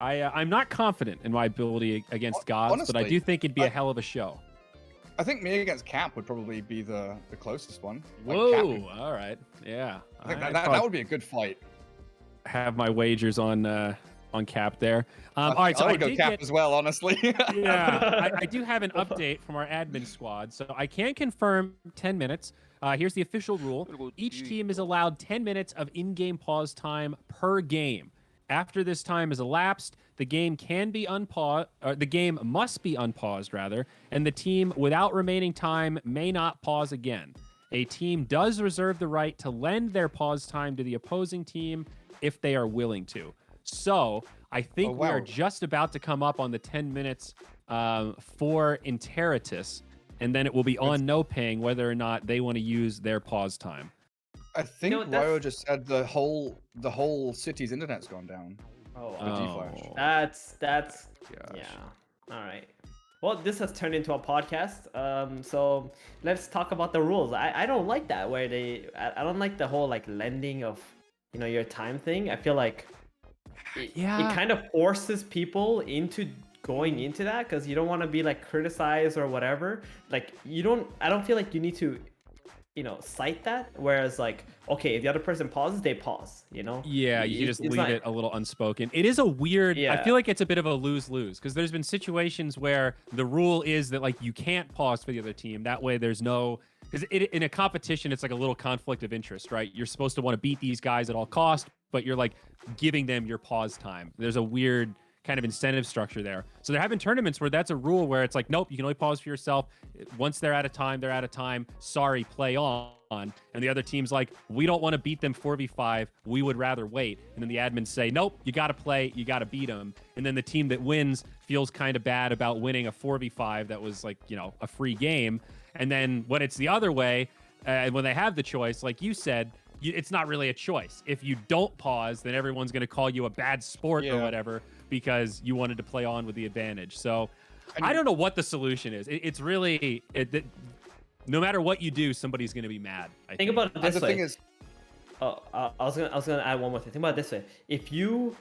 I'm not confident in my ability against gods, but I Honestly, do think it'd be a hell of a show. I think me against Cap would probably be the closest one. Whoa! Cap, All right, yeah. I think that would be a good fight. Have my wagers on Cap there. All right, so I I would go did Cap get as well, honestly. yeah, I do have an update from our admin squad. So I can confirm 10 minutes. Here's the official rule. Each team is allowed 10 minutes of in-game pause time per game. After this time is elapsed, the game can be unpaused, or the game must be unpaused, rather, and the team without remaining time may not pause again. A team does reserve the right to lend their pause time to the opposing team if they are willing to. So I think we are just about to come up on the 10 minutes for Interitus, and then it will be on NoPing whether or not they want to use their pause time. I think Wario just said the whole city's internet's gone down. Oh, that's Gosh. yeah. All right. Well, this has turned into a podcast. So let's talk about the rules. I don't like that where I don't like the whole like lending of your time thing. I feel like it kind of forces people into going into that because you don't want to be like criticized or whatever. Like I don't feel like you need to cite that, whereas like, okay, if the other person pauses, they pause, Yeah, you can just leave it a little unspoken. It is a weird, I feel like it's a bit of a lose-lose, because there's been situations where the rule is that like you can't pause for the other team. That way there's no, because in a competition, it's like a little conflict of interest, right? You're supposed to want to beat these guys at all costs, but you're like giving them your pause time. There's a weird kind of incentive structure there. So there have been tournaments where that's a rule where it's like, nope, you can only pause for yourself. Once they're out of time, they're out of time. Sorry, play on. And the other team's like, we don't want to beat them 4v5. We would rather wait. And then the admins say, nope, you got to play. You got to beat them. And then the team that wins feels kind of bad about winning a 4v5 that was like, a free game. And then when it's the other way, when they have the choice, like you said, it's not really a choice. If you don't pause, then everyone's going to call you a bad sport or whatever, because you wanted to play on with the advantage. So I don't know what the solution is. It's really, no matter what you do, somebody's going to be mad. I think about it this way. The thing is, I was gonna add one more thing. Think about it this way. If you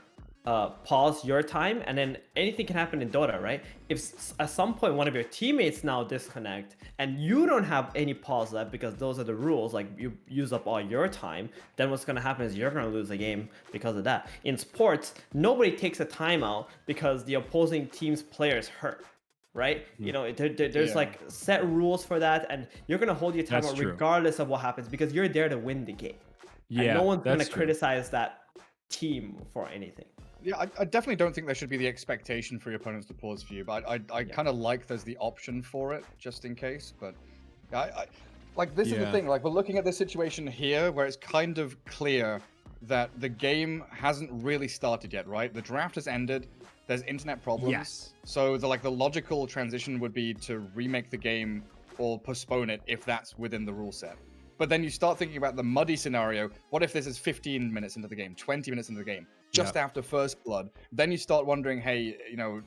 pause your time, and then anything can happen in Dota, right? If at some point one of your teammates now disconnect and you don't have any pause left because those are the rules, like you use up all your time, then what's going to happen is you're going to lose the game because of that. In sports, nobody takes a timeout because the opposing team's players hurt, right? There's like set rules for that, and you're going to hold your timeout regardless of what happens because you're there to win the game. Yeah, and no one's going to criticize that team for anything. Yeah, I definitely don't think there should be the expectation for your opponents to pause for you, but I kind of like there's the option for it just in case. But this is the thing. Like, we're looking at this situation here where it's kind of clear that the game hasn't really started yet, right? The draft has ended. There's internet problems. Yes. So the logical transition would be to remake the game or postpone it if that's within the rule set. But then you start thinking about the muddy scenario. What if this is 15 minutes into the game, 20 minutes into the game, just after first blood? Then you start wondering, hey,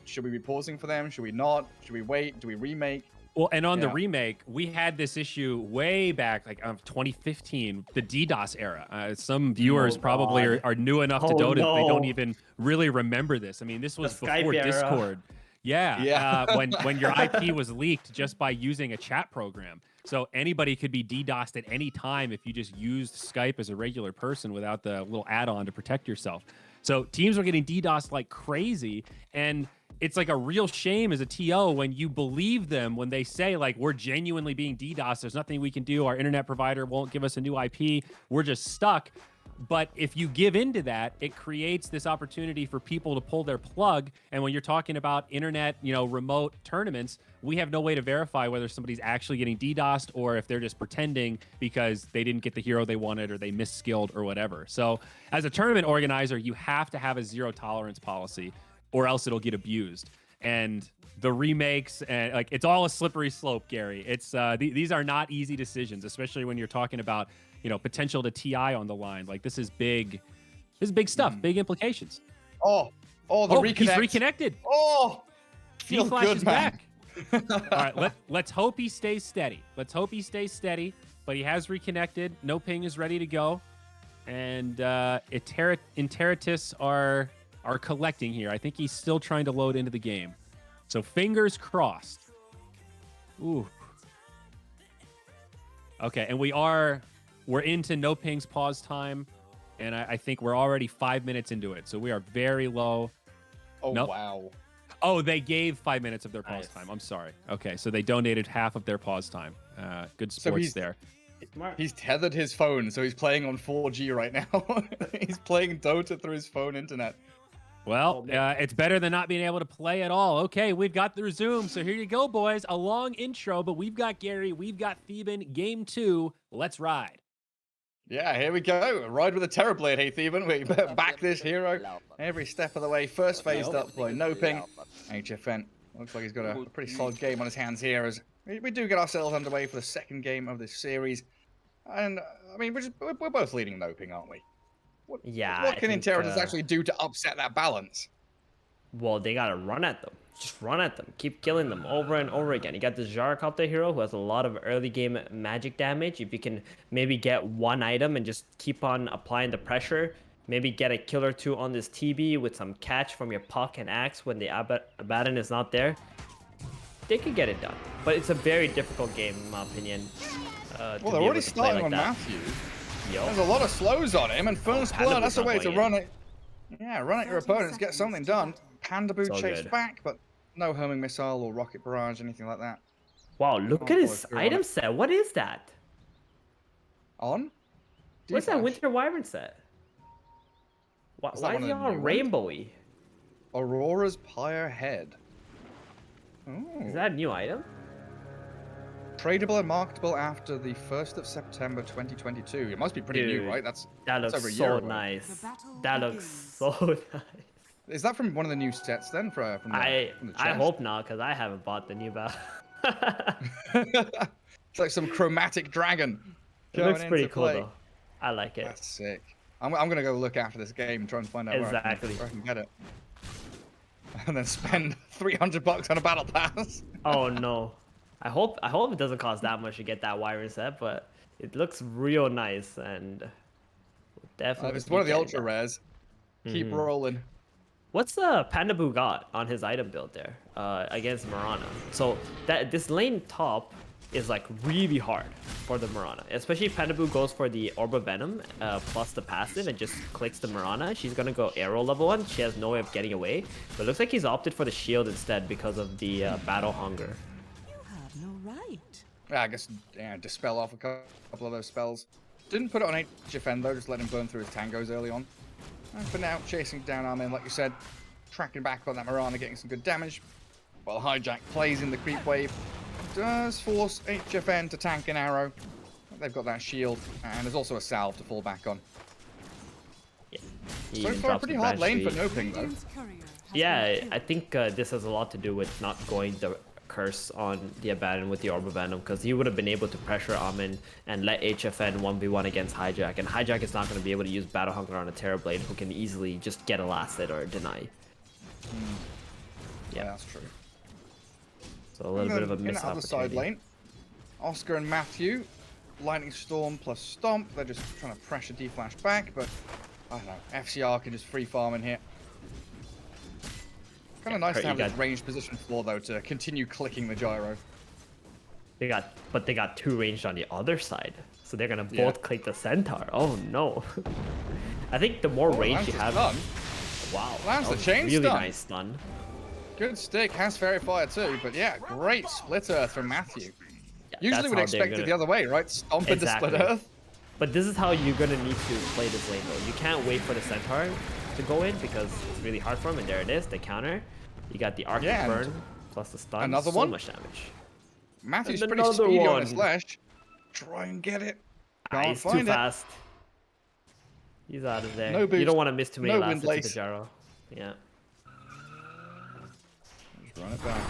should we be pausing for them? Should we not? Should we wait? Do we remake? Well, and on the remake, we had this issue way back, like 2015, the DDoS era. Some viewers probably are new enough to Dota that they don't even really remember this. I mean, this was before Discord. Yeah. When your IP was leaked just by using a chat program. So anybody could be DDoSed at any time if you just used Skype as a regular person without the little add-on to protect yourself. So teams were getting DDoSed like crazy, and it's like a real shame as a TO when you believe them when they say like, we're genuinely being DDoSed. There's nothing we can do. Our internet provider won't give us a new IP. We're just stuck. But if you give into that, it creates this opportunity for people to pull their plug. And when you're talking about internet, remote tournaments, we have no way to verify whether somebody's actually getting DDoSed or if they're just pretending because they didn't get the hero they wanted or they misskilled or whatever. So as a tournament organizer, you have to have a zero tolerance policy or else it'll get abused. And the remakes, and like, it's all a slippery slope, Gary. It's these are not easy decisions, especially when you're talking about potential to TI on the line. Like, this is big stuff, big implications. The reconnect. He's reconnected. Flash is back. All right, let's hope he stays steady. But he has reconnected. NoPing is ready to go, and Interitus are are collecting here. I think he's still trying to load into the game. So fingers crossed. Ooh. Okay, and we're into NoPing's pause time, and I think we're already 5 minutes into it. So we are very low. Oh, Nope. wow. Oh, they gave 5 minutes of their pause time. I'm sorry. Okay, so they donated half of their pause time. Good sports there. He's tethered his phone, so he's playing on 4G right now. He's playing Dota through his phone internet. Well, it's better than not being able to play at all. Okay, we've got the resume. So here you go, boys. A long intro, but we've got Gary. We've got Theban. Game 2. Let's ride. Yeah, here we go. Ride with a Terrorblade, hey Theban. We back this hero every step of the way. First phased up by NoPing. HFN. Looks like he's got a pretty solid game on his hands here as we do get ourselves underway for the second game of this series. And, I mean, we're both leading NoPing, aren't we? What can Interitus actually do to upset that balance? Well, they gotta run at them. Just run at them. Keep killing them over and over again. You got this Gyrocopter hero who has a lot of early game magic damage. If you can maybe get one item and just keep on applying the pressure, maybe get a kill or two on this TB with some catch from your puck and axe when the Abaddon is not there, they could get it done. But it's a very difficult game, in my opinion. Well, they're already starting on Matthew. There's a lot of slows on him, and first blood, that's the way to run it. Yeah, run at your opponents, get something done. Pandaboo chased back, but no homing missile or rocket barrage, anything like that. Wow, look at his item set. What is that? On? What's that Winter Wyvern set? Why is he all rainbowy? Aurora's Pyre Head. Ooh. Is that a new item? Tradable and marketable after the 1st of September 2022. It must be pretty new, right? That looks over a so year away. Nice. That looks so nice. Is that from one of the new sets then? From the I chest? hope not, because I haven't bought the new battle. It's like some chromatic dragon. It looks pretty cool though. I like it. That's sick. I'm gonna go look after this game and try and find out where I can get it. And then spend $300 on a battle pass. Oh no. I hope it doesn't cost that much to get that Wyvern set, but it looks real nice and definitely. It's one of the ultra rares. Keep rolling. What's Pandaboo got on his item build there against Mirana? So this lane top is like really hard for the Mirana, especially if Pandaboo goes for the Orb of Venom plus the passive and just clicks the Mirana. She's gonna go arrow level 1. She has no way of getting away, but it looks like he's opted for the shield instead because of the battle hunger. Yeah, I guess dispel off a couple of those spells. Didn't put it on HFN though, just let him burn through his tangos early on. And for now, chasing down Armin, like you said, tracking back on that Mirana, getting some good damage. While Hijack plays in the creep wave, does force HFN to tank an arrow. They've got that shield, and there's also a salve to fall back on. Yeah. So far, a pretty hard lane for NoPing though. Yeah, I think this has a lot to do with not going the curse on the Abaddon with the Orb of Venom, because he would have been able to pressure Amin and let HFN 1v1 against Hijack, and Hijack is not going to be able to use Battle Hunger on a Terrorblade who can easily just get a last hit or deny. Yeah, that's true. So a little bit of a missed opportunity. In the other side lane, Oscar and Matthew, Lightning Storm plus Stomp, they're just trying to pressure D-Flash back, but I don't know, FCR can just free farm in here. Kind of nice to have this ranged position floor though to continue clicking the gyro. They got two ranged on the other side, so they're gonna both click the Centaur. Oh no! I think the more range you have, wow, lands the chain really stun. Nice stun. Good stick, has Fairy Fire too, but yeah, great Split Earth from Matthew. Yeah, usually we'd expect it the other way, right? Stomp into Split Earth. But this is how you're gonna need to play this lane though. You can't wait for the Centaur to go in because it's really hard for him, and there it is, the counter. You got the Arctic Burn plus the stun. Another so one. much damage. Matthew's pretty speedy on his flash. Try and get it. He's too fast. He's out of there. No boost, you don't want to miss too many last hits lace. with the gyro. Yeah. Just run it back.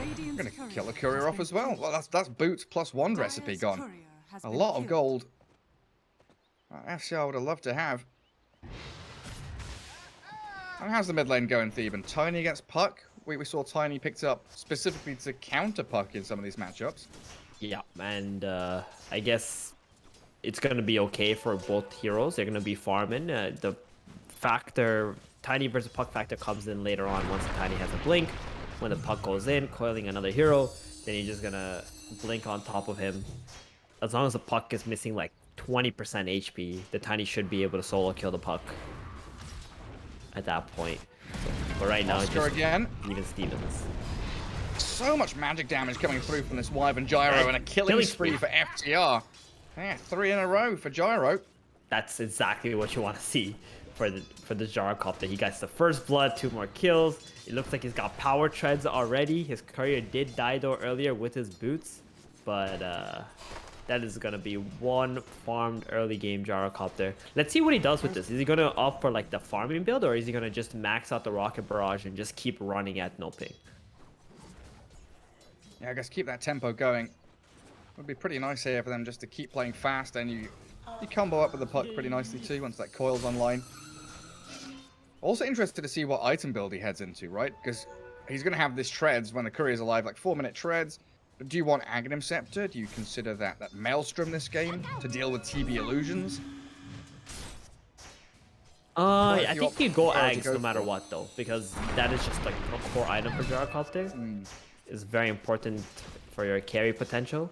I'm gonna kill a courier off as well. Well, that's boots plus one recipe gone. A lot of gold. FCR would have loved to have. And how's the mid lane going, Theban? Tiny against Puck. We saw Tiny picked up specifically to counter Puck in some of these matchups. Yeah, and I guess it's going to be okay for both heroes. They're going to be farming. The factor Tiny versus puck factor comes in later on once the Tiny has a blink. When the puck goes in, coiling another hero, then you're just gonna blink on top of him. As long as the puck is missing like 20% HP, the Tiny should be able to solo kill the puck at that point. So, but right now, Oscar again. Even Stevens. So much magic damage coming through from this Wyvern Gyro and a killing spree for FTR. Yeah, 3 in a row for Gyro. That's exactly what you want to see for the Gyrocopter. He gets the first blood, 2 more kills. It looks like he's got power treads already. His courier did die though earlier with his boots, but that is gonna be one farmed early game Gyrocopter. Let's see what he does with this. Is he gonna opt for like the farming build, or is he gonna just max out the rocket barrage and just keep running at NoPing? Yeah, I guess keep that tempo going. Would be pretty nice here for them just to keep playing fast, and you combo up with the puck pretty nicely too once that coil's online. Also interested to see what item build he heads into, right? Because he's going to have this treads when the courier's alive, like 4-minute treads. But do you want Aghanim Scepter? Do you consider that Maelstrom this game to deal with TB illusions? I think you go Ags no matter what though, because that is just like a core item for Gyrocopter. It's very important for your carry potential.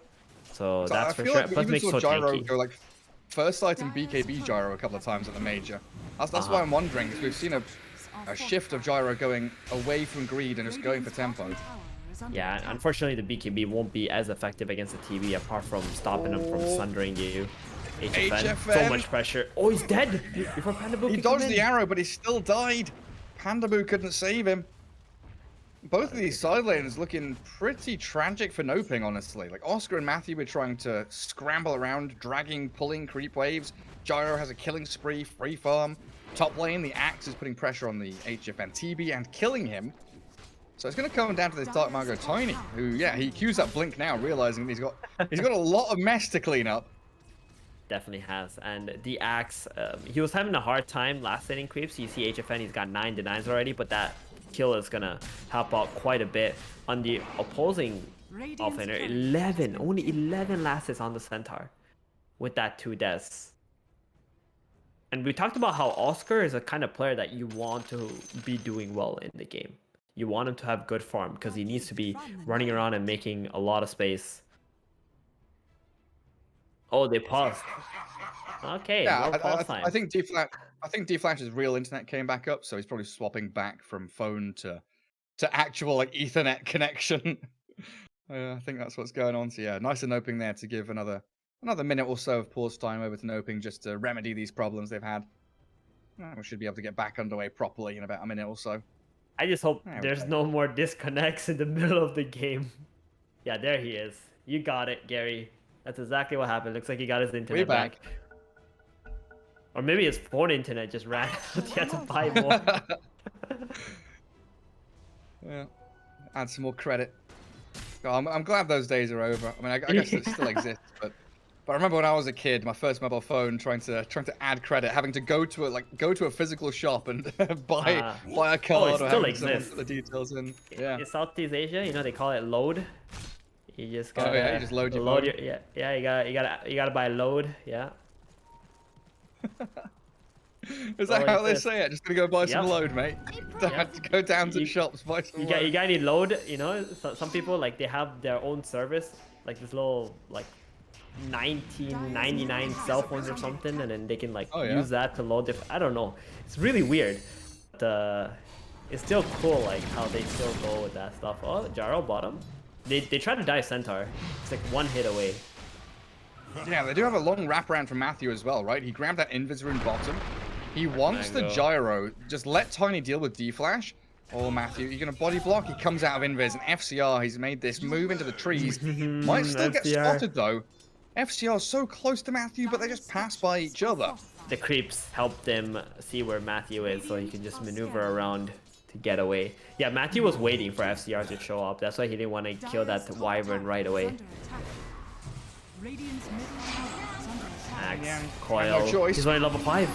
So that's for sure. Like Plus makes so Gyro tanky. go like first sight and BKB Gyro a couple of times at the major. That's why I'm wondering, because we've seen a shift of Gyro going away from greed and just going for tempo. Yeah, unfortunately the BKB won't be as effective against the TV apart from stopping him from sundering you. HFN. So much pressure. Oh, he's dead before Pandaboo. He dodged the arrow, but he still died. Pandaboo couldn't save him. Both of these side lanes looking pretty tragic for NoPing, honestly. Like, Oscar and Matthew were trying to scramble around, dragging, pulling creep waves. Gyro has a killing spree, free farm. Top lane, the Axe is putting pressure on the HFN TB and killing him. So it's going to come down to this Dark Margo Tiny, who, yeah, he cues that blink now, realizing he's got a lot of mess to clean up. Definitely has. And the Axe, he was having a hard time last laning creeps. You see HFN, he's got 9 denies already, but that kill is gonna help out quite a bit. On the opposing offlaner, only 11 last hits on the Centaur with that 2 deaths. And we talked about how Oscar is a kind of player that you want to be doing well in the game. You want him to have good farm because he needs to be running around and making a lot of space. Oh, they paused. Okay, yeah, pause time. I think D-Flash's real internet came back up, so he's probably swapping back from phone to actual like Ethernet connection. I think that's what's going on. So yeah, nice and NoPing there to give another minute or so of pause time over to NoPing just to remedy these problems they've had. We should be able to get back underway properly in about a minute or so. I just hope there's no more disconnects in the middle of the game. Yeah, there he is. You got it, Gary. That's exactly what happened. Looks like he got his internet back. Or maybe his phone internet just ran out. He had to buy more. Yeah, add some more credit. I'm glad those days are over. I mean, I guess it still exists, but I remember when I was a kid, my first mobile phone, trying to add credit, having to go to a physical shop and buy a card or having someone put the details in. Yeah. In Southeast Asia, you know, they call it load. You just gotta you just load your phone. You gotta buy load. Yeah. Is that how they say it? Just gonna go buy some load, mate. Have to go down to the shops, buy some load. You gotta need load, you know. Some people, like, they have their own service, like this little, like, 1999 cell phones or something, and then they can, like, use that to load I don't know. It's really weird. But, it's still cool, like, how they still go with that stuff. Oh, Gyro bottom. They try to dive Centaur. It's like 1 hit away. Yeah, they do have a long wraparound from Matthew as well, right? He grabbed that Invis rune bottom. He wants the Gyro. Just let Tiny deal with D-Flash. Oh, Matthew, you're going to body block. He comes out of Invis, and FCR, he's made this move into the trees. Might still get spotted, though. FCR is so close to Matthew, but they just pass by each other. The creeps helped them see where Matthew is, so he can just maneuver around to get away. Yeah, Matthew was waiting for FCR to show up. That's why he didn't want to kill that Wyvern right away. Axe, coil. No choice. He's only level 5.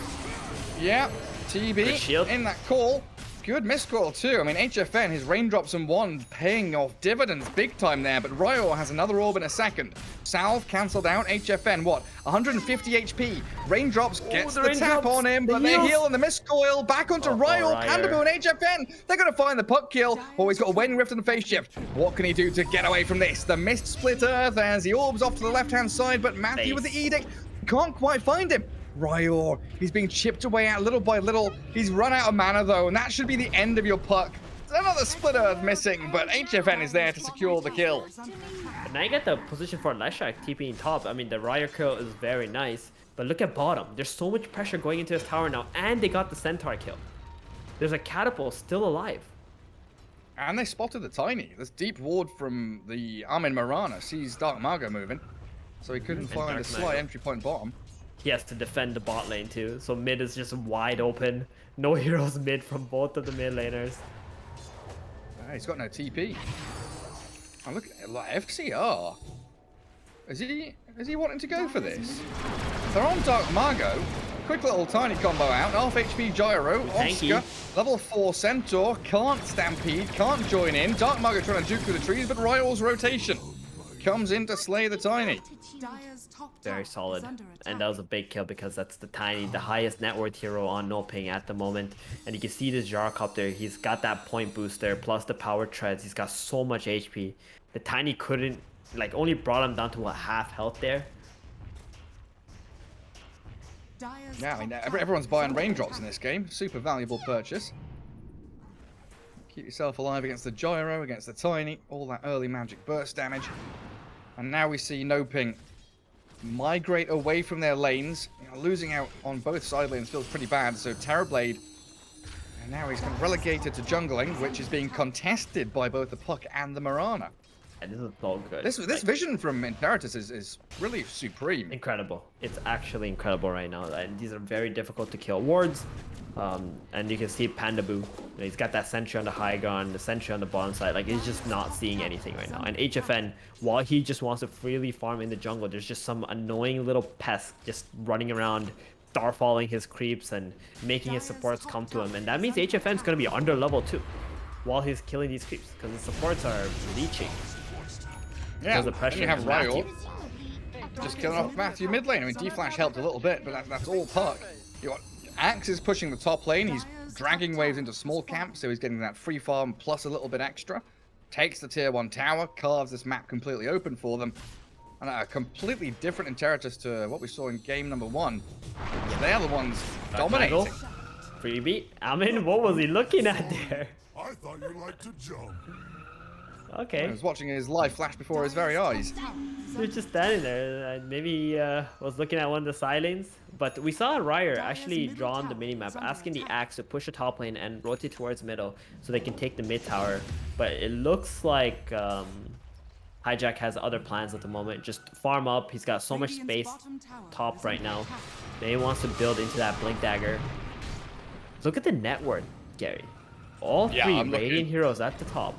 Yeah, TB in that call. good miscall too. I mean, HFN, his raindrops and one paying off dividends big time there, but Ryo has another orb in a second. Salve cancelled out. HFN, what? 150 HP. Raindrops gets the tap on him, but they heal and the miscoil back onto Ryo, Pandabu, and HFN. They're going to find the puck kill. Oh, he's got a Wedding Rift and the face shift. What can he do to get away from this? The Mist Split Earth as he orbs off to the left-hand side, but Matthew with the Edict can't quite find him. Ryo, he's being chipped away at little by little. He's run out of mana though, and that should be the end of your puck. Another Split Earth missing, but HFN is there to secure the kill. And now you get the position for Leshak TPing top. I mean, the Ryo kill is very nice, but look at bottom. There's so much pressure going into his tower now, and they got the Centaur kill. There's a Catapult still alive. And they spotted the Tiny. This deep ward from the Armin Marana sees Dark Margo moving, so he couldn't find a slight entry point bottom. He has to defend the bot lane too, so mid is just wide open. No heroes mid from both of the mid laners. He's got no TP. Oh, look at like FCR. Is he wanting to go for this? They're on Dark Margo. Quick little tiny combo out. Half HP Gyro. Oscar. Level 4 Centaur. Can't stampede. Can't join in. Dark Margo trying to juke through the trees, but Ryo's rotation comes in to slay the Tiny. Very solid, and that was a big kill because that's the Tiny, the highest net worth hero on NoPing at the moment. And you can see this Gyrocopter, he's got that point booster plus the power treads. He's got so much HP. The Tiny couldn't, like, only brought him down to what, half health there. Yeah, I mean, everyone's buying raindrops in this game. Super valuable purchase. Keep yourself alive against the Gyro, against the Tiny, all that early magic burst damage. And now we see NoPing migrate away from their lanes. You know, losing out on both side lanes feels pretty bad, so Terrorblade, and now he's kind of relegated to jungling, which is being contested by both the Puck and the Marana. And this is so good. This vision from Interitus is really supreme. Incredible. It's actually incredible right now. And these are very difficult to kill wards. And you can see Pandabu. He's got that sentry on the high ground, the sentry on the bottom side. Like, he's just not seeing anything right now. And HFN, while he just wants to freely farm in the jungle, there's just some annoying little pests just running around, starfalling his creeps and making his supports come to him. And that means HFN's going to be under level 2 while he's killing these creeps, because the supports are leeching. Yeah, the pressure you have Ryo Matthew. just killing off Matthew mid lane. I mean, D-Flash helped a little bit, but that's all Puck. You got Axe is pushing the top lane. He's dragging waves into small camp, so he's getting that free farm plus a little bit extra. Takes the tier 1 tower, carves this map completely open for them. And a completely different Interitus to what we saw in game number 1. They're the ones dominating. Freebie. I mean, what was he looking at there? I thought you liked to jump. Okay. I was watching his life flash before his very eyes. He was just standing there. Maybe he was looking at one of the side lanes. But we saw Ryer actually draw on the minimap, asking the Axe to push the top lane and rotate towards middle so they can take the mid tower. But it looks like Hijack has other plans at the moment. Just farm up. He's got so much space top right now. Maybe he wants to build into that Blink Dagger. Look at the net worth, Gary. All three Radiant heroes at the top.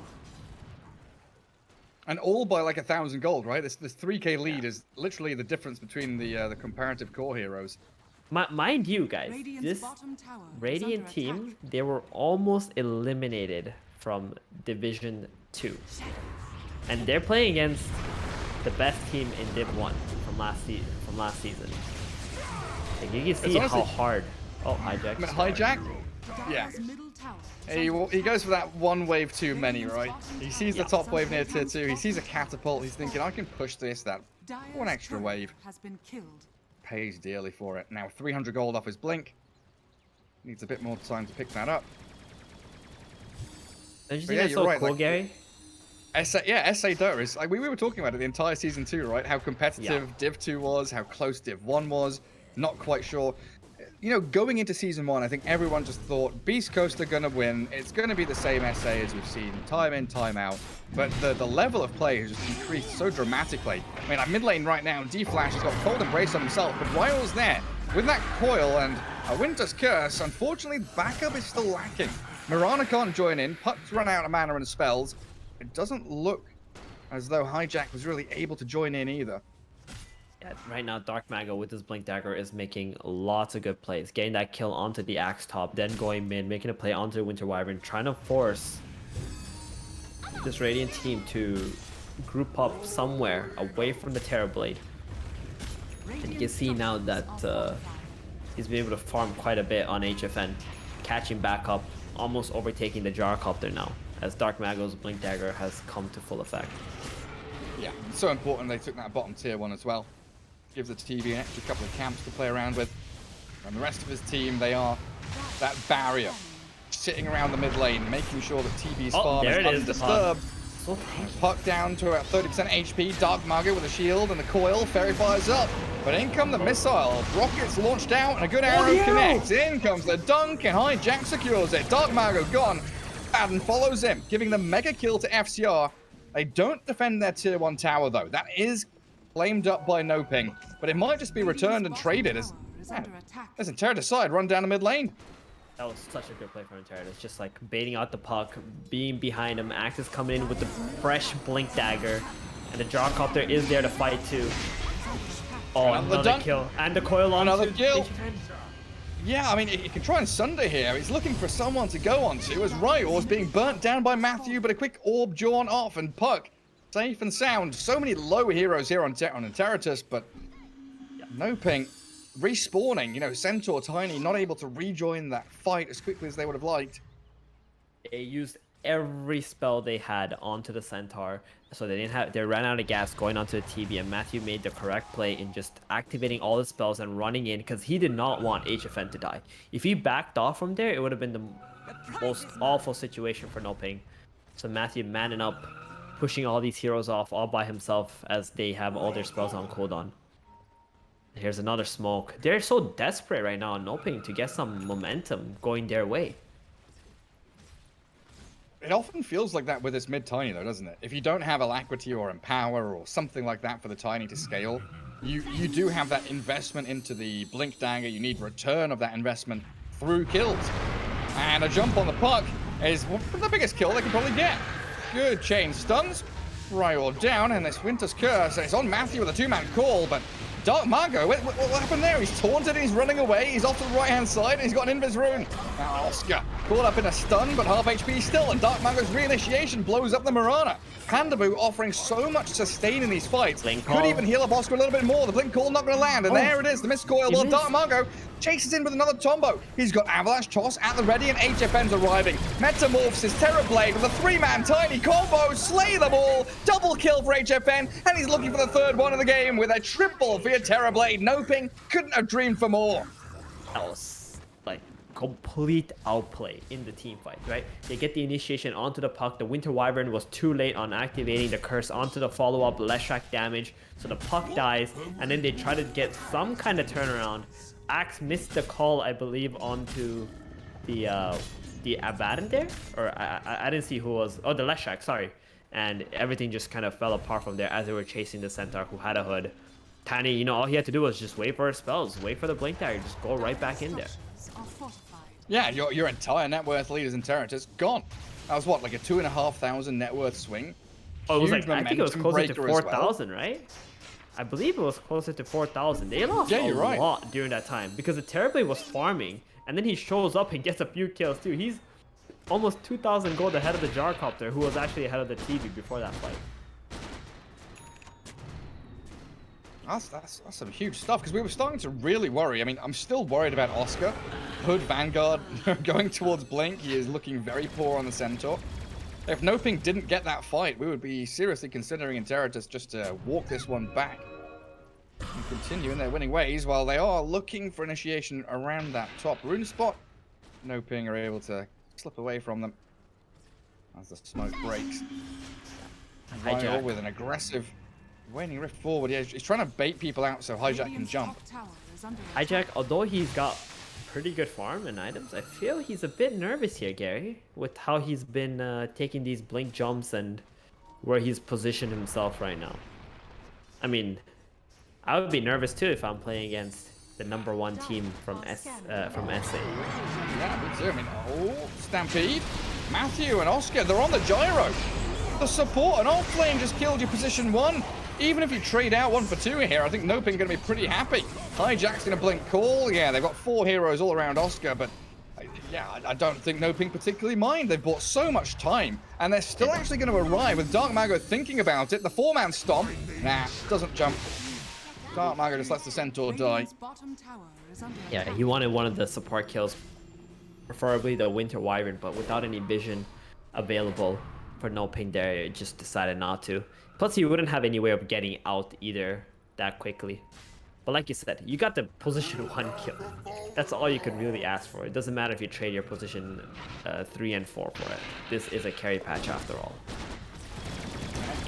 And all by like 1,000 gold, right? This 3k lead is literally the difference between the comparative core heroes. Mind you, guys, this Radiant team, they were almost eliminated from Division 2. And they're playing against the best team in Div 1 from last season. Like, you can see how hard. Oh, Hijack. Hijack? Yeah. He goes for that one wave too many, right? He sees the top wave near tier 2. He sees a catapult. He's thinking, I can push this, that one extra wave. Pays dearly for it. Now 300 gold off his blink. Needs a bit more time to pick that up. Don't you think that's so cool, like, Gary? SA Dota is, like, we were talking about it the entire season 2, right? How competitive Div 2 was, how close Div 1 was. Not quite sure. You know, going into season 1, I think everyone just thought Beast Coast are going to win. It's going to be the same SA as we've seen time in, time out. But the level of play has just increased so dramatically. I mean, like, mid lane right now, D-Flash has got Cold Embrace on himself, but Ryo's there with that coil and a Winter's Curse. Unfortunately, backup is still lacking. Marana can't join in. Puck's run out of mana and spells. It doesn't look as though Hijack was really able to join in either. Yeah, right now, Dark Mago with his Blink Dagger is making lots of good plays. Getting that kill onto the Axe top, then going mid, making a play onto the Winter Wyvern, trying to force this Radiant team to group up somewhere away from the Terrorblade. And you can see now that he's been able to farm quite a bit on HFN, catching back up, almost overtaking the Gyrocopter now, as Dark Mago's Blink Dagger has come to full effect. Yeah, so important they took that bottom tier one as well. Gives the TV an extra couple of camps to play around with. And the rest of his team, they are that barrier, sitting around the mid lane, making sure that TB's farm is undisturbed. So Puck down to about 30% HP, Dark Mago with a shield and the coil, Fairy fires up. But in come the missiles, rockets launched out and a good arrow connects. In comes the dunk and Hijack secures it. Dark Mago gone. Adam follows him, giving the mega kill to FCR. They don't defend their tier 1 tower though. That is claimed up by NoPing, but it might just be returned and traded as there's Interitus side run down the mid lane. that was such a good play from Interitus, just like baiting out the puck, being behind him. Axe is coming in with the fresh Blink Dagger, and the Gyrocopter is there to fight too. Oh, another kill. And the coil on another kill. Yeah, I mean, he can try and sunder here. He's looking for someone to go onto as Ryor's being burnt down by Matthew, but a quick orb drawn off and Puck safe and sound. So many low heroes here on Interitus, but NoPing respawning. You know, Centaur, Tiny, not able to rejoin that fight as quickly as they would have liked. They used every spell they had onto the Centaur, so they ran out of gas going onto the TB, and Matthew made the correct play in just activating all the spells and running in, because he did not want HFN to die. If he backed off from there, it would have been the most awful situation for NoPing. So Matthew manning up, pushing all these heroes off all by himself as they have all their spells on cooldown. Here's another smoke. They're so desperate right now on NoPing to get some momentum going their way. It often feels like that with this mid Tiny though, doesn't it? If you don't have Alacrity or Empower or something like that for the Tiny to scale, you do have that investment into the Blink Dagger. You need return of that investment through kills. And a jump on the Puck is the biggest kill they can probably get. Good chain stuns. Ryor down, and this Winter's Curse. It's on Matthew with a two-man call, but Dark Mago, what happened there? He's taunted, he's running away, he's off to the right-hand side, and he's got an Invis Rune. Now Oscar caught up in a stun, but half HP still, and Dark Mago's reinitiation blows up the Mirana. Handaboo offering so much sustain in these fights. Could even heal up Oscar a little bit more. The Blink Call not going to land, and there it is, the missed coil, while Dark Mago chases in with another Tombo. He's got Avalanche Toss at the ready, and HFN's arriving. Metamorphs his Terrorblade with a three-man Tiny combo, slay them all, double kill for HFN, and he's looking for the third one of the game with a triple via Terrorblade. NoPing couldn't have dreamed for more. That was like complete outplay in the team fight, right? They get the initiation onto the puck. The Winter Wyvern was too late on activating the curse onto the follow-up, less track damage, so the puck dies, and then they try to get some kind of turnaround. Axe missed the call, I believe, onto the Abaddon there, or I didn't see who was. Oh, the Leshak, sorry. And everything just kind of fell apart from there as they were chasing the Centaur who had a hood. Tiny, you know, all he had to do was just wait for his spells, wait for the Blink Dagger, just go right back in there. Yeah, your entire net worth leaders in Interitus gone. That was what, like a 2,500 net worth swing? Oh, it was like, Huge I think it was closer to momentum breaker as 4,000, right? I believe it was closer to 4,000. They lost a lot during that time because the Terrorblade was farming, and then he shows up and gets a few kills too. He's almost 2,000 gold ahead of the Gyrocopter, who was actually ahead of the TV before that fight. That's some huge stuff, because we were starting to really worry. I mean, I'm still worried about Oscar. Hood Vanguard going towards Blink. He is looking very poor on the Centaur. If NoPing didn't get that fight, we would be seriously considering Interitus just to walk this one back and continue in their winning ways, while they are looking for initiation around that top rune spot. NoPing are able to slip away from them as the smoke breaks. Ryor with an aggressive waning rift forward. Yeah, he's trying to bait people out so Hijack can jump. Hijack, although he's got pretty good farm and items, I feel he's a bit nervous here, Gary, with how he's been taking these blink jumps and where he's positioned himself right now. I mean, I would be nervous too if I'm playing against the #1 team from SA. Yeah, me too. I mean, oh, Stampede, Matthew and Oscar, they're on the gyro. The support and off lane just killed your position 1. even if you trade out 1 for 2 here, I think NoPing going to be pretty happy. Hijack's going to blink call. Yeah, they've got 4 heroes all around Oscar, but yeah, I don't think NoPing particularly mind. They've bought so much time, and they're still actually going to arrive with Dark Mago thinking about it. The 4-man stomp. Nah, doesn't jump. Dark Mago just lets the Centaur die. Yeah, he wanted one of the support kills, preferably the Winter Wyvern, but without any vision available for NoPing there, it just decided not to. Plus, he wouldn't have any way of getting out either that quickly. But like you said, you got the position 1 kill. That's all you could really ask for. It doesn't matter if you trade your position 3 and 4 for it. This is a carry patch after all.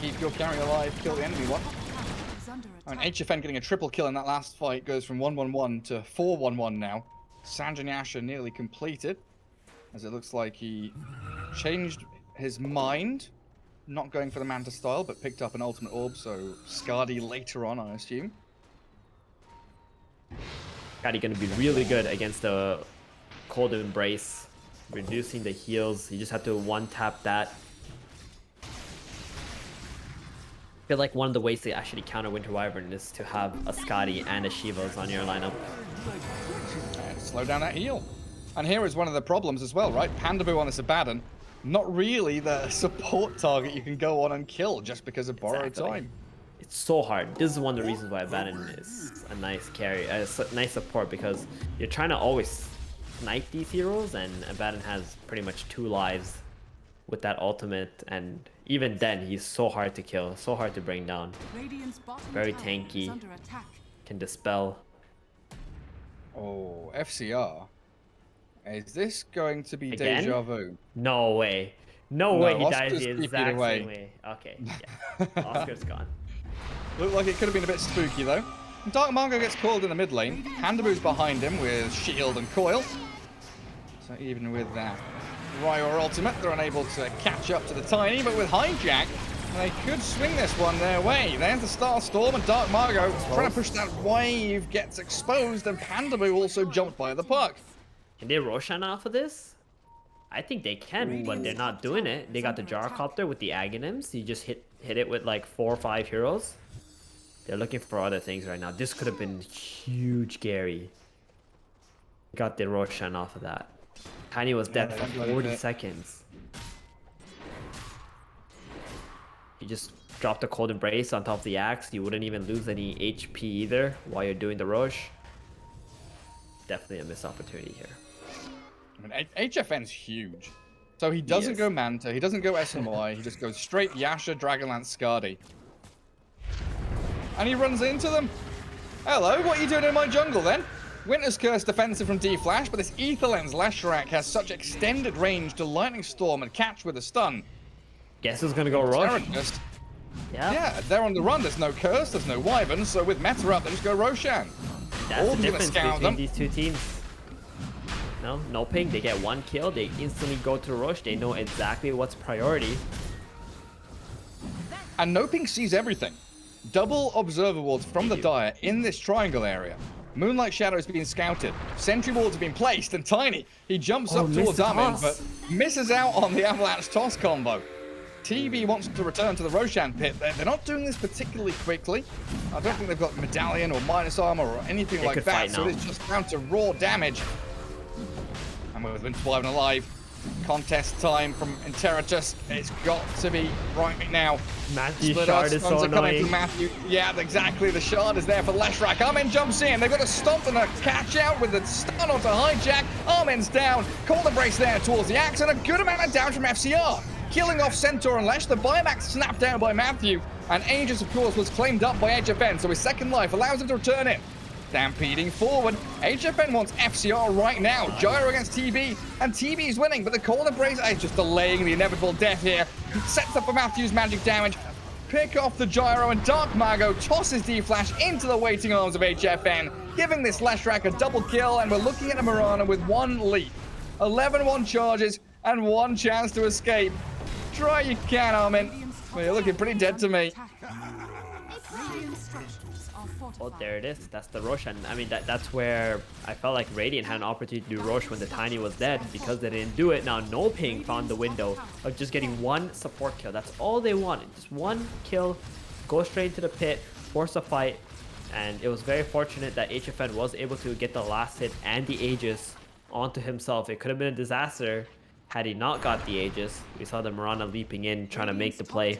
Keep your carry alive, kill the enemy one. And HFN getting a triple kill in that last fight goes from 1-1-1 to 4-1-1 now. Sanjanyasha nearly completed, as it looks like he changed his mind. Not going for the Manta style, but picked up an ultimate orb, so Skadi later on, I assume. Skadi gonna be really good against the Cold Embrace, reducing the heals. You just have to 1-tap that. I feel like one of the ways to actually counter Winter Wyvern is to have a Skadi and a Shivas on your lineup. And slow down that heal. And here is one of the problems as well, right? Pandaboo on this Abaddon. Not really the support target you can go on and kill just because of borrowed time. It's so hard. This is one of the reasons why Abaddon is a nice carry, a nice support, because you're trying to always snipe these heroes, and Abaddon has pretty much 2 lives with that ultimate, and even then he's so hard to kill, so hard to bring down. Very tanky, can dispel. Oh, FCR. Is this going to be Again? deja vu? No way. No way he dies Oscar's the creeping exact away. same way. Okay, yeah. Oscar's gone. Looked like it could have been a bit spooky though. Dark Mago gets called in the mid lane. Pandaboo's behind him with shield and coil. So even with that Ryor ultimate, they're unable to catch up to the Tiny, but with Hijack, they could swing this one their way. There's the Starstorm, and Dark Mago trying to push that wave, gets exposed, and Pandaboo also jumped by the puck. Can they Roshan off of this? I think they can, but they're not doing it. They got the Gyrocopter with the Aghanims. You just hit it with like 4 or 5 heroes. They're looking for other things right now. This could have been huge, Gary. Got the Roshan off of that. Tiny was dead for 40 seconds. You just drop the Cold Embrace on top of the axe. You wouldn't even lose any HP either while you're doing the Rosh. Definitely a missed opportunity here. I mean, HFN's huge. So he doesn't go Manta, he doesn't go SMY, he just goes straight Yasha, Dragonlance, Skadi. And he runs into them. Hello, what are you doing in my jungle then? Winter's Curse defensive from D-Flash, but this Ether Lens Leshrac has such extended range to Lightning Storm and catch with a stun. Guess who's gonna go Rosh? Yeah, they're on the run. There's no Curse, there's no Wyvern, so with Meta up, they just go Roshan. That's Orb's the gonna difference scout between them. these two teams. No, NoPing, they get 1 kill, they instantly go to Rosh, they know exactly what's priority. And NoPing sees everything. Double observer wards from the Dire in this triangle area. Moonlight Shadow is being scouted. Sentry wards have been placed, and Tiny, he jumps up towards Armin, but misses out on the Avalanche toss combo. TB wants to return to the Roshan pit. They're not doing this particularly quickly. I don't think they've got Medallion or Minus Armor or anything like that, so it's just down to raw damage. And with Winter Wyvern alive, contest time from Interitus. It's got to be right now. Matthew shard is so annoying. Matthew. Yeah, exactly. The shard is there for Leshrac. Armin jumps in. They've got a stomp and a catch out with the stun onto Hijack. Armin's down. Cold Embrace there towards the axe, and a good amount of damage from FCR. Killing off Centaur and Lesh. The buyback snapped down by Matthew. And Aegis, of course, was claimed up by HFN, so his second life allows him to return in. Stampeding forward. HFN wants FCR right now. Gyro against TB, and TB is winning, but the Cold Embrace is just delaying the inevitable death here. Sets up for Matthew's magic damage. Pick off the Gyro, and Dark Mago tosses D-Flash into the waiting arms of HFN, giving this Leshrac a double kill, and we're looking at a Mirana with 1 leap. 11-1 charges, and 1 chance to escape. Try you can, Armin. Well, you're looking pretty dead to me. Oh, there it is. That's the Roshan. I mean, that's where I felt like Radiant had an opportunity to do Rosh when the Tiny was dead. Because they didn't do it, now NoPing found the window of just getting 1 support kill. That's all they wanted. Just 1 kill. go straight into the pit, force a fight, and it was very fortunate that HFN was able to get the last hit and the Aegis onto himself. It could have been a disaster had he not got the Aegis. We saw the Mirana leaping in, trying to make the play.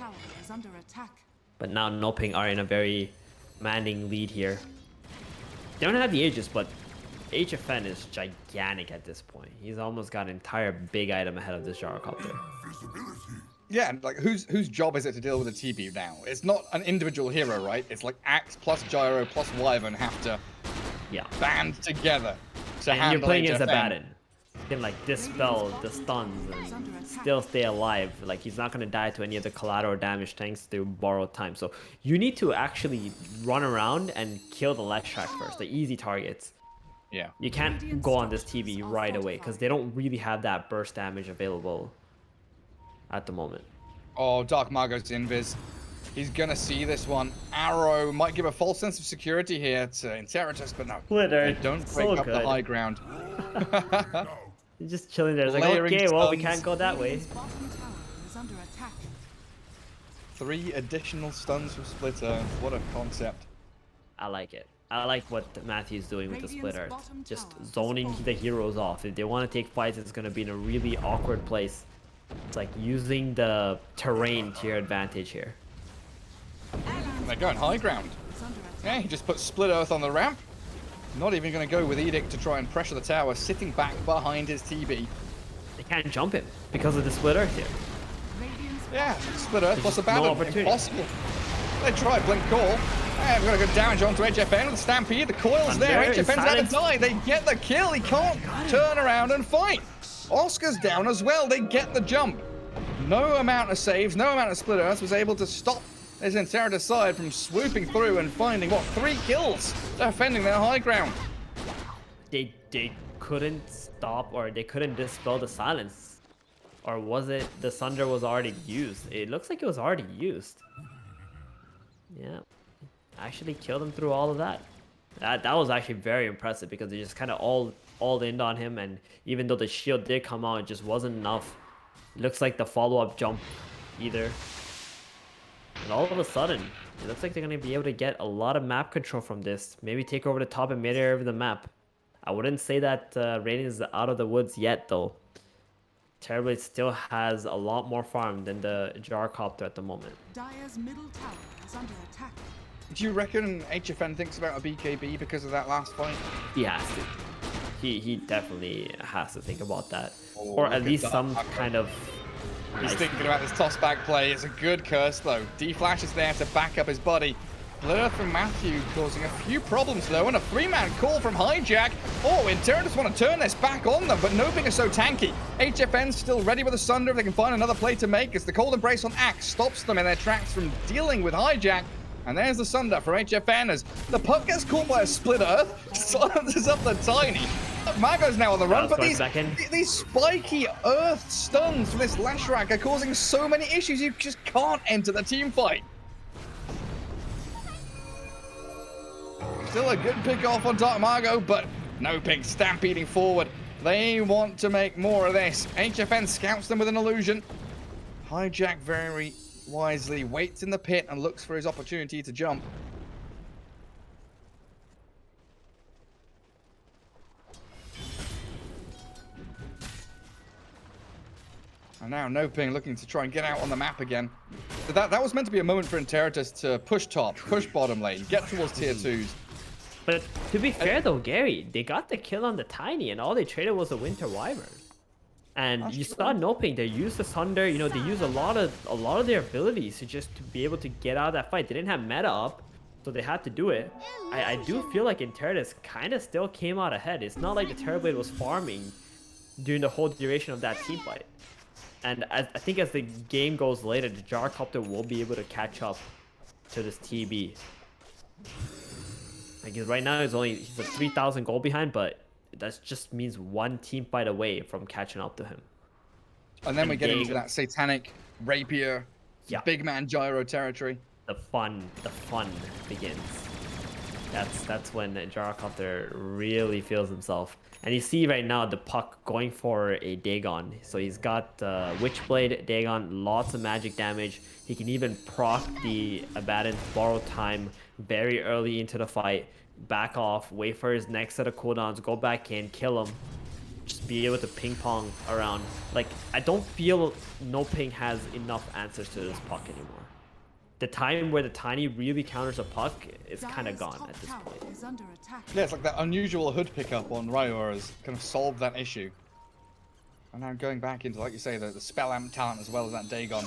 But now NoPing are in a very commanding lead here. They don't have the Aegis, but HFN is gigantic at this point. He's almost got an entire big item ahead of this gyrocopter. Yeah, and like whose job is it to deal with a TB now? It's not an individual hero, right? It's like Axe plus Gyro plus Wyvern have to band together to And handle you're playing as a HFN. Batten. You can like dispel the stuns and still stay alive. Like he's not gonna die to any of the collateral damage thanks to borrowed time. So you need to actually run around and kill the Leshrac first, the easy targets. Yeah. You can't go on this TB right away because they don't really have that burst damage available at the moment. Oh, Dark Margot's invis. He's gonna see this one. Arrow might give a false sense of security here to Interitus, but no. Splitter, They don't break so up good. the high ground. He's just chilling there. It's like, Layering okay, well, we stuns. can't go that way. 3 additional stuns from Splitter. What a concept. I like it. I like what Matthew's doing with the Splitter. Just zoning the heroes off. If they want to take fights, it's going to be in a really awkward place. It's like using the terrain to your advantage here. They're going high ground. Yeah, he just put Split Earth on the ramp. Not even going to go with Edict to try and pressure the tower, sitting back behind his TB. They can't jump him because of the Split Earth here. Yeah, Split Earth plus a no battle. opportunity. Impossible. They try Blink Call. And we're going to go damage onto HFN with the Stampede. The coil's there. Thunder is HFN's about to silenced. die. They get the kill. He can't turn around and fight. Oscar's down as well. They get the jump. No amount of saves, no amount of Split Earth was able to stop this Interitus side from swooping through and finding, what, 3 kills, defending their high ground. They couldn't stop or they couldn't dispel the silence. Or was it the Sunder was already used? It looks like it was already used. Yeah. Actually killed him through all of that. That was actually very impressive because they just kind of all in on him, and even though the shield did come out, it just wasn't enough. It looks like the follow-up jump either. And all of a sudden, it looks like they're going to be able to get a lot of map control from this. Maybe take over the top and mid area of the map. I wouldn't say that Raiden is out of the woods yet, though. Terrorblade still has a lot more farm than the gyrocopter at the moment. Dire's middle tower is under attack. Do you reckon HFN thinks about a BKB because of that last fight? He has to. He definitely has to think about that. Oh, Or look at at least that. some kind of... He's thinking about this toss-back play. It's a good curse, though. D-Flash is there to back up his buddy. Blur from Matthew causing a few problems, though, and a 3-man call from Hijack. Oh, Interitus want to turn this back on them, but NoPing is so tanky. HFN's still ready with a Sunder if they can find another play to make, as the Cold Embrace on Axe stops them in their tracks from dealing with Hijack. And there's the Sunder for HFN as the puck gets caught by a Split Earth, silences up the Tiny. Margot's now on the run, but these spiky Earth stuns for this Leshrac are causing so many issues, you just can't enter the team fight. Still a good pick off on Dark Margot, but NoPing stampeding forward. They want to make more of this. HFN scouts them with an illusion. Hijack very wisely waits in the pit and looks for his opportunity to jump. And now NoPing looking to try and get out on the map again. So that was meant to be a moment for Interitus to push top, push bottom lane, get towards tier 2s. But to be fair though, Gary, they got the kill on the Tiny and all they traded was a Winter Wyvern. And That's you true. saw NoPing, they used the Sunder, you know, they used a lot of their abilities to just to be able to get out of that fight. They didn't have meta up, so they had to do it. I do feel like Interitus kind of still came out ahead. It's not like the Terrorblade was farming during the whole duration of that team fight. And I think as the game goes later, the gyrocopter will be able to catch up to this TB. Like right now, he's a 3,000 goal behind, but that just means one team fight away from catching up to him. And then we get into that satanic rapier, Yeah. big man gyro territory. The fun begins. That's when Gyrocopter really feels himself. And you see right now the puck going for a Dagon. So he's got Witchblade, Dagon, lots of magic damage. He can even proc the Abaddon, borrow time very early into the fight, back off, wait for his next set of cooldowns, go back in, kill him. Just be able to ping pong around. Like, I don't feel NoPing has enough answers to this puck anymore. The time where the Tiny really counters a puck is kind of gone at this point. Is under attack. Yeah, it's like that unusual hood pickup on Ryor has kind of solved that issue. And now going back into, like you say, the spell amp talent as well as that Dagon.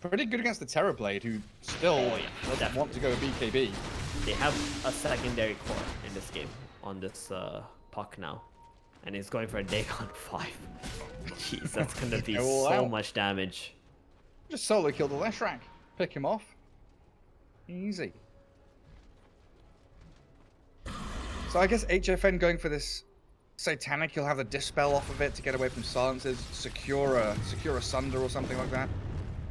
Pretty good against the Terrorblade, who still doesn't want to go BKB. They have a secondary core in this game on this puck now. And he's going for a Dagon 5. Jeez, that's going to be so much damage. Just solo kill the Leshrac. Pick him off. Easy. So I guess HFN going for this Satanic, he'll have the Dispel off of it to get away from silences, secure a Sunder or something like that.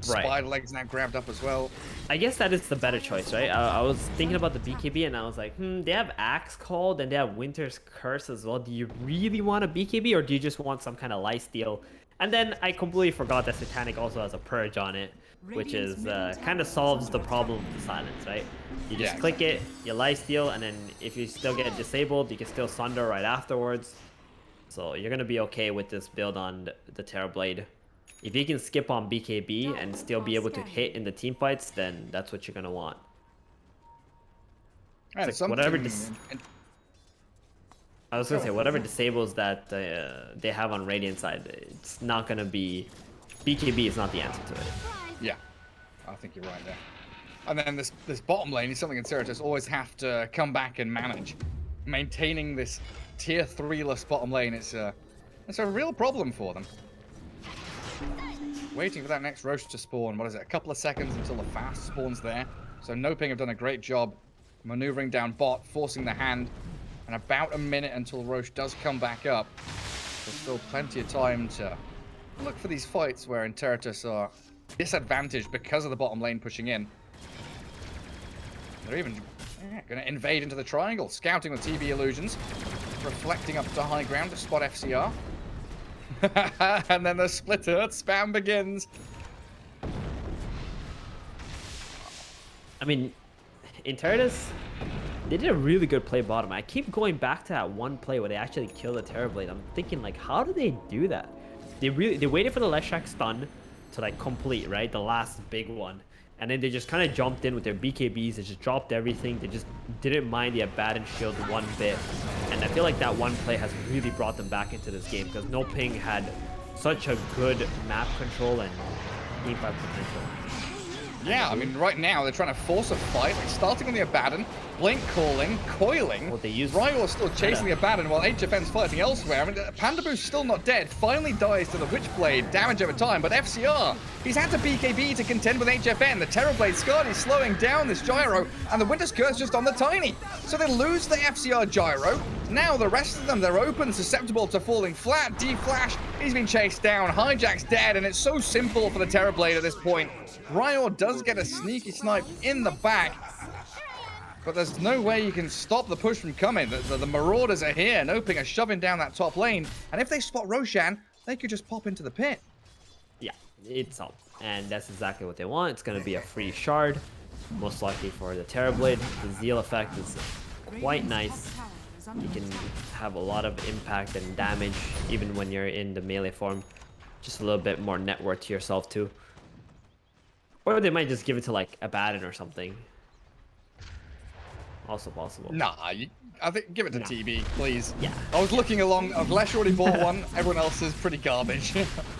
Right. Spider Legs now grabbed up as well. I guess that is the better choice, right? I was thinking about the BKB and I was like, they have Axe Called and they have Winter's Curse as well. Do you really want a BKB or do you just want some kind of lifesteal? And then I completely forgot that Satanic also has a Purge on it, which is kind of solves the problem of the silence, right? You just click it, you lifesteal, and then if you still get disabled, you can still Sunder right afterwards. So you're gonna be okay with this build on the Terrorblade. If you can skip on BKB and still be able to hit in the team fights, then that's what you're gonna want. Like whatever I was gonna say, whatever disables that they have on Radiant side, it's not gonna be... BKB is not the answer to it. Yeah, I think you're right there. And then this bottom lane is something Interitus always have to come back and manage. Maintaining this tier 3-less bottom lane, it's a real problem for them. Waiting for that next Roche to spawn. What is it? A couple of seconds until the fast spawns there. So NoPing have done a great job maneuvering down bot, forcing the hand, and about a minute until Roche does come back up. There's still plenty of time to look for these fights where Interitus are disadvantaged because of the bottom lane pushing in. They're even going to invade into the triangle, scouting with TB illusions, reflecting up to high ground to spot FCR. And then the split earth spam begins. I mean, Interitus, they did a really good play bottom. I keep going back to that one play where they actually killed the Terrorblade. I'm thinking, like, how did they do that? They waited for the Leshrac stun to, like, complete, right? The last big one. And then they just kind of jumped in with their BKBs. They just dropped everything. They just didn't mind the Abaddon shield one bit. And I feel like that one play has really brought them back into this game because NoPing had such a good map control and game fight potential. Yeah, I mean, right now they're trying to force a fight, like starting on the Abaddon, Blink calling, coiling. Well, they use Ryor's still chasing the Abaddon while HFN's fighting elsewhere. I mean, Pandaboo's still not dead, finally dies to the Witchblade, damage over time, but FCR, he's had to BKB to contend with HFN. The Terrorblade Scud is slowing down this Gyro, and the Winter's Curse just on the Tiny. So they lose the FCR Gyro. Now the rest of them, they're open, susceptible to falling flat. D-Flash, he's been chased down. Hijack's dead, and it's so simple for the Terrorblade at this point. Ryor does get a sneaky snipe in the back, but there's no way you can stop the push from coming. The Marauders are here. NoPing are shoving down that top lane, and if they spot Roshan, they could just pop into the pit. Yeah, it's up, and that's exactly what they want. It's going to be a free shard, most likely for the Terrorblade. The Zeal effect is quite nice. You can have a lot of impact and damage, even when you're in the melee form. Just a little bit more net worth to yourself, too. Or they might just give it to, like, Abaddon or something. Also possible. Nah, I think give it to TB, please. Yeah. I was looking along. Lesh already bought one. Everyone else is pretty garbage.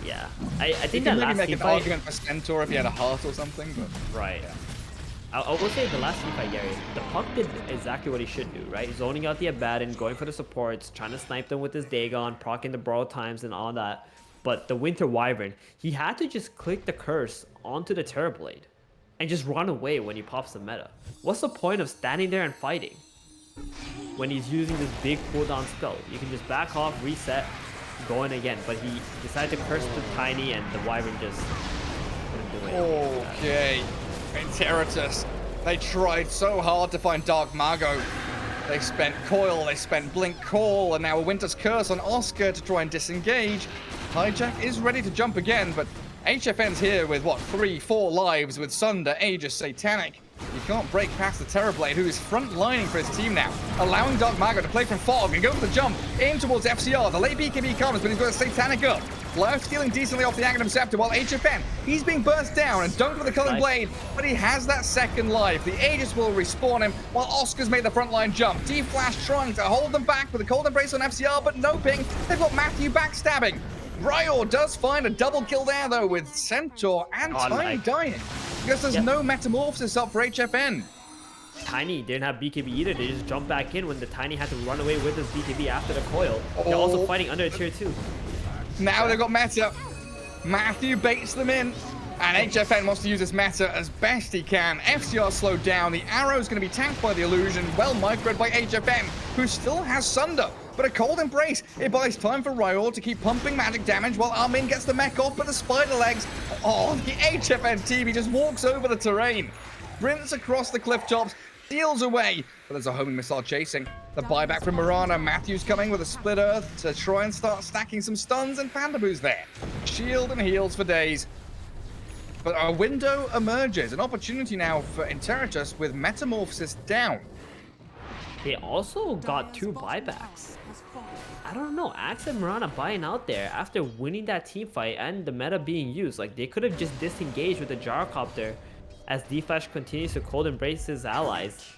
Yeah. I think you that can maybe last make an fight... argument for Centaur if he had a heart or something, but... Right. Yeah. I will say the last team fight, Gary, the puck did exactly what he should do, right? Zoning out the Abaddon, going for the supports, trying to snipe them with his Dagon, proccing the borrow times and all that. But the Winter Wyvern, he had to just click the curse onto the Terrorblade and just run away when he pops the meta. What's the point of standing there and fighting when he's using this big cooldown spell? You can just back off, reset, go in again. But he decided to curse the Tiny and the Wyvern just couldn't do it. Okay. Interitus. They tried so hard to find Dark Mago. They spent Coil, they spent Blink Call, and now a Winter's Curse on Oscar to try and disengage. Hijack is ready to jump again, but HFN's here with, what, 3-4 lives with Sunder, Aegis, Satanic. You can't break past the Terrorblade, who is front-lining for his team now, allowing Dark Mago to play from Fog and go for the jump in towards FCR. The late BKB comes, but he's got a Satanic up. Life stealing decently off the Aghanim Scepter, while HFN, he's being burst down and dunked with the Culling Blade, but he has that second life. The Aegis will respawn him, while Oscar's made the frontline jump. D-Flash trying to hold them back with a Cold Embrace on FCR, but NoPing. They've got Matthew backstabbing. Ryor does find a double kill there, though, with Centaur and Tiny dying. Because there's no Metamorphosis up for HFN. Tiny didn't have BKB either. They just jumped back in when the Tiny had to run away with his BKB after the coil. They're also fighting under tier 2. Now they've got meta. Matthew baits them in. And HFN wants to use this meta as best he can. FCR slowed down. The arrow's going to be tanked by the illusion. Well microed by HFN, who still has Sunder. But a Cold Embrace, it buys time for Ryor to keep pumping magic damage while Armin gets the mech off, but the spider legs. Oh, the HFN team, he just walks over the terrain. Sprints across the cliff tops, steals away. But there's a homing missile chasing. The buyback from Mirana. Matthew's coming with a split earth to try and start stacking some stuns, and Pandaboo's there. Shield and heals for days. But a window emerges, an opportunity now for Interitus with Metamorphosis down. They also got 2 buybacks. I don't know, Axe and Mirana buying out there after winning that team fight and the meta being used. Like, they could have just disengaged with the Gyrocopter as D-Flash continues to Cold Embrace his allies.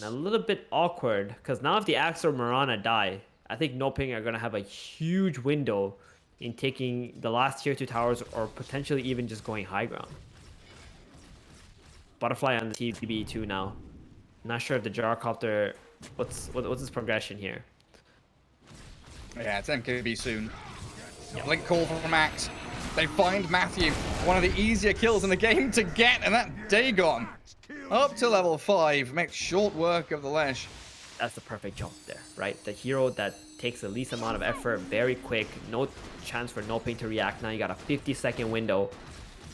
A little bit awkward, because now if the Axe or Mirana die, I think NoPing are going to have a huge window in taking the last tier 2 towers or potentially even just going high ground. Butterfly on the TB2 now. Not sure if the Gyrocopter, what's his progression here? Yeah, it's MKB soon. Blink call from Axe. They find Matthew. One of the easier kills in the game to get, and that Dagon up to level 5 makes short work of the Lesh. That's the perfect jump there, right? The hero that takes the least amount of effort, very quick, no chance for NoPing to react. Now you got a 50-second window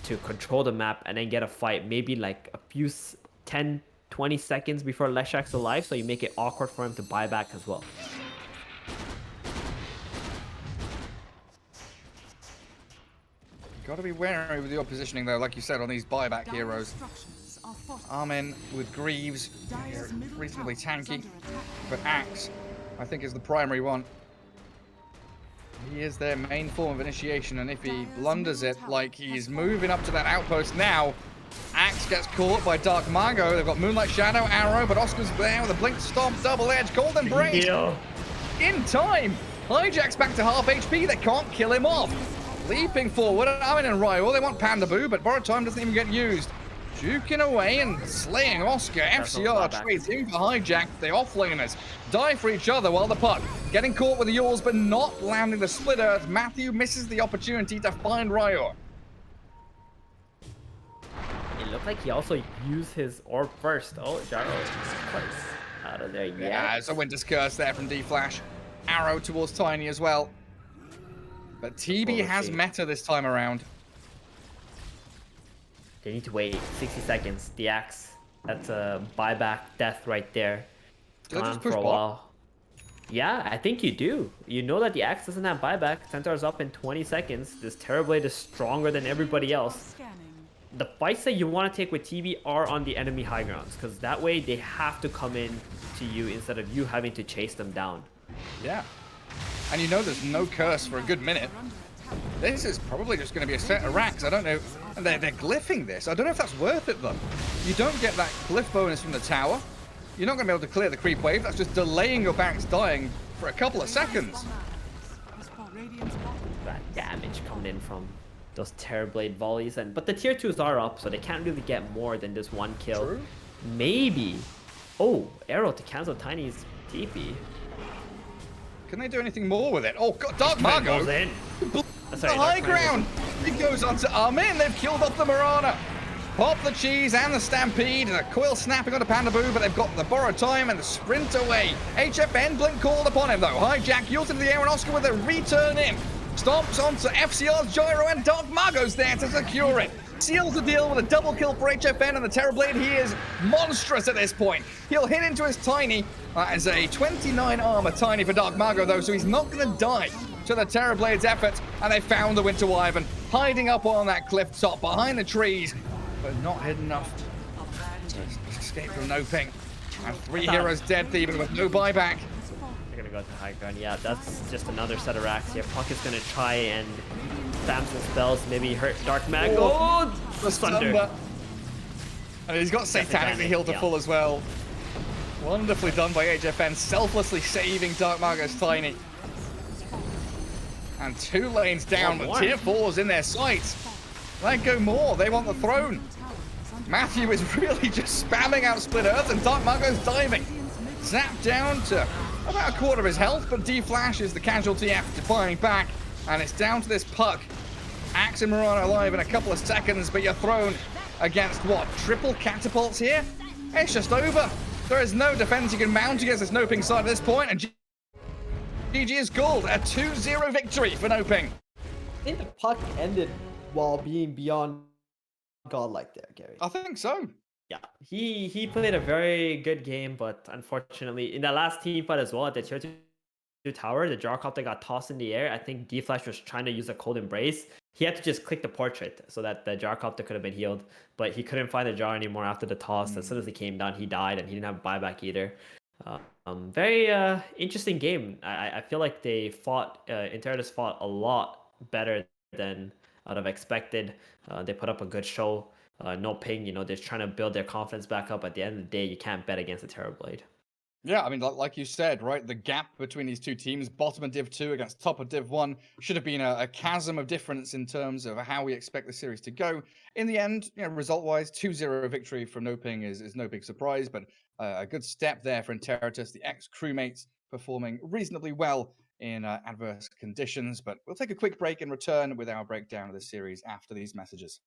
to control the map and then get a fight, maybe like a few 10-20 seconds before Leshak's alive, so you make it awkward for him to buy back as well. Got to be wary with your positioning, though, like you said, on these buyback heroes. Armin with Greaves, reasonably tanky, but Axe, I think, is the primary one. He is their main form of initiation, and if he blunders it like he's moving up to that outpost now, Axe gets caught by Dark Mago. They've got Moonlight Shadow, Arrow, but Oscar's there with a Blink Stop, Double Edge, Cold Embrace. In time! Hijack's back to half HP, they can't kill him off. Leaping forward, Armin and Ryo, they want Pandaboo, but Borrowed Time doesn't even get used. Juking away and slaying Oscar. FCR trades in for Hijack. The offlaners die for each other while the puck getting caught with the Yaws, but not landing the split earth. Matthew misses the opportunity to find Ryo. It looked like he also used his orb first. Oh, Jaro is quite out of there. Yeah, it's a Winter's Curse there from D-Flash. Arrow towards Tiny as well. But TB has meta this time around. They need to wait 60 seconds. The Axe, that's a buyback death right there. Do Gone for a while. Yeah, I think you do. You know that the Axe doesn't have buyback. Centaur's up in 20 seconds. This Terrorblade is stronger than everybody else. The fights that you want to take with TB are on the enemy high grounds, because that way they have to come in to you instead of you having to chase them down. Yeah. And you know there's no curse for a good minute. This is probably just going to be a set of racks. I don't know. And they're glyphing this. I don't know if that's worth it, though. You don't get that glyph bonus from the tower. You're not going to be able to clear the creep wave. That's just delaying your barracks dying for a couple of seconds. That damage coming in from those Terrorblade volleys. But the tier 2s are up, so they can't really get more than this one kill. True. Maybe. Oh, arrow to cancel Tiny's TP. Can they do anything more with it? Oh, God, Dark Mago! In. The high ground! It goes on to Armin. They've killed off the Mirana. Pop the cheese and the Stampede. And a coil snapping onto Pandaboo, but they've got the Borrowed Time and the sprint away. HFN Blink called upon him, though. Hijack used into the air, and Oscar with a return in. Stomps onto FCR's Gyro, and Dark Margot's there to secure it. Seals the deal with a double kill for HFN, and the Terrorblade, he is monstrous at this point. He'll hit into his Tiny. That is a 29 armor Tiny for Dark Margot, though, so he's not going to die to the Terrorblade's efforts. And they found the Winter Wyvern hiding up on that cliff top behind the trees, but not hidden enough to escape from NoPing. And 3 heroes dead, even with no buyback. They're gonna go to high ground. Yeah, that's just another set of racks here. Puck is gonna try and spam some spells, maybe hurt Dark Mag. Oh, the Thunder. And he's got Satanically healed to full as well. Wonderfully done by HFN, selflessly saving Dark Margot's Tiny. And 2 lanes down, but tier 4's in their sights. Let go more, they want the throne. Matthew is really just spamming out Split Earth, and Dark Margot's diving. Zapped down to about a quarter of his health, but D-Flash is the casualty after firing back. And it's down to this Puck. Axe and Mirana alive in a couple of seconds, but you're thrown against what? Triple catapults here? It's just over. There is no defense you can mount against this NoPing side at this point, and GG is called a 2-0 victory for NoPing. I think the Puck ended while being beyond godlike there, Gary. I think so. Yeah, he played a very good game, but unfortunately, in that last team fight as well, at the tier 2 tower, the Gyrocopter got tossed in the air. I think D-Flash was trying to use a cold embrace. He had to just click the portrait so that the Gyrocopter could have been healed, but he couldn't find the jar anymore after the toss. As soon as he came down, he died, and he didn't have buyback either. Very interesting game. I feel like they fought, Interitus fought a lot better than I'd have expected. They put up a good show. NoPing, they're trying to build their confidence back up. At the end of the day, you can't bet against the Terrorblade. Yeah, I mean, like you said, right? The gap between these two teams, bottom of Div 2 against top of Div 1, should have been a chasm of difference in terms of how we expect the series to go. In the end, result-wise, 2-0 victory from NoPing is no big surprise, but a good step there for Interitus, the ex-crewmates performing reasonably well in adverse conditions. But we'll take a quick break and return with our breakdown of the series after these messages.